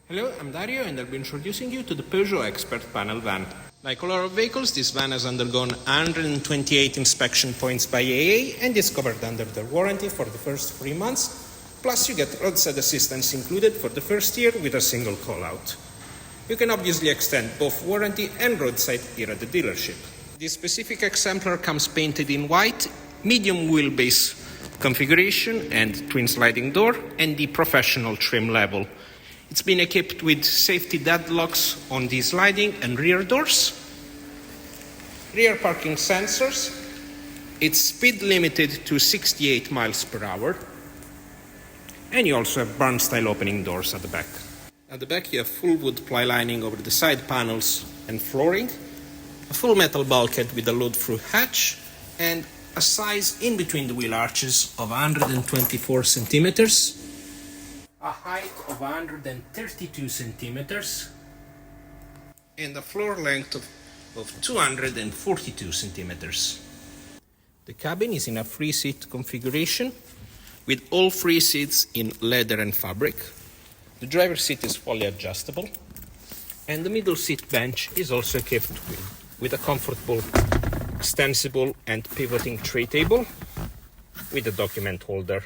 Hello, I'm Dario and I'll be introducing you to the Peugeot Expert panel van. Like all our vehicles, this van has undergone 128 inspection points by AA and is covered under their warranty for the first 3 months, plus you get roadside assistance included for the first year with a single call-out. You can obviously extend both warranty and roadside here at the dealership. This specific exemplar comes painted in white, medium wheelbase configuration and twin sliding door, and the professional trim level. It's been equipped with safety deadlocks on the sliding and rear doors, rear parking sensors. It's speed limited to 68 miles per hour, and you also have barn-style opening doors at the back. At the back you have full wood ply lining over the side panels and flooring, a full metal bulkhead with a load-through hatch, and a size in between the wheel arches of 124 centimeters. A height of 132 centimeters and a floor length of 242 centimeters. The cabin is in a 3-seat configuration with all 3 seats in leather and fabric. The driver's seat is fully adjustable and the middle seat bench is also equipped with a comfortable, extensible and pivoting tray table with a document holder.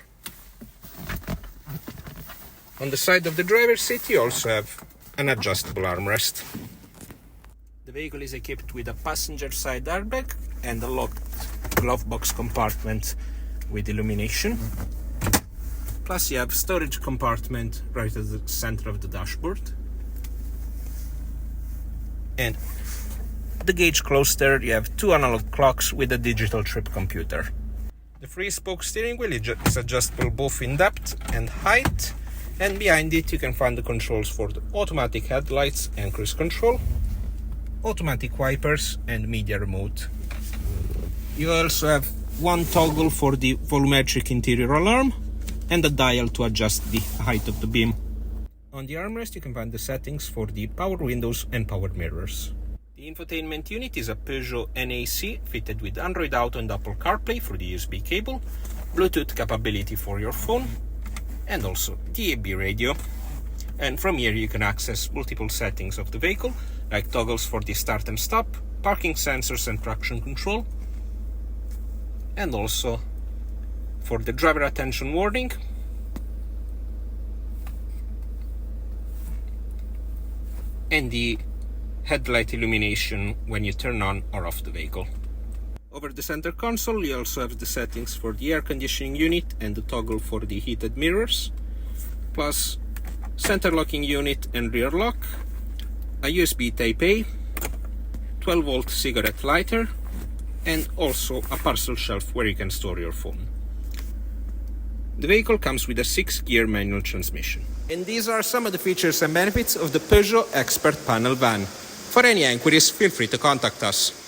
On the side of the driver's seat you also have an adjustable armrest. The vehicle is equipped with a passenger side airbag and a locked glove box compartment with illumination. Plus you have storage compartment right at the center of the dashboard. And the gauge cluster, you have 2 analog clocks with a digital trip computer. The 3-spoke steering wheel is adjustable both in depth and height. And behind it you can find the controls for the automatic headlights and cruise control, automatic wipers and media remote. You also have one toggle for the volumetric interior alarm and a dial to adjust the height of the beam. On the armrest you can find the settings for the power windows and power mirrors. The infotainment unit is a Peugeot NAC fitted with Android Auto and Apple CarPlay through the USB cable, Bluetooth capability for your phone, and also DAB radio. And from here you can access multiple settings of the vehicle, like toggles for the start and stop, parking sensors and traction control, and also for the driver attention warning, and the headlight illumination when you turn on or off the vehicle. Over the center console you also have the settings for the air conditioning unit and the toggle for the heated mirrors, plus center locking unit and rear lock, a USB Type A, 12-volt cigarette lighter, and also a parcel shelf where you can store your phone. The vehicle comes with a 6-gear manual transmission. And these are some of the features and benefits of the Peugeot Expert panel van. For any inquiries, feel free to contact us.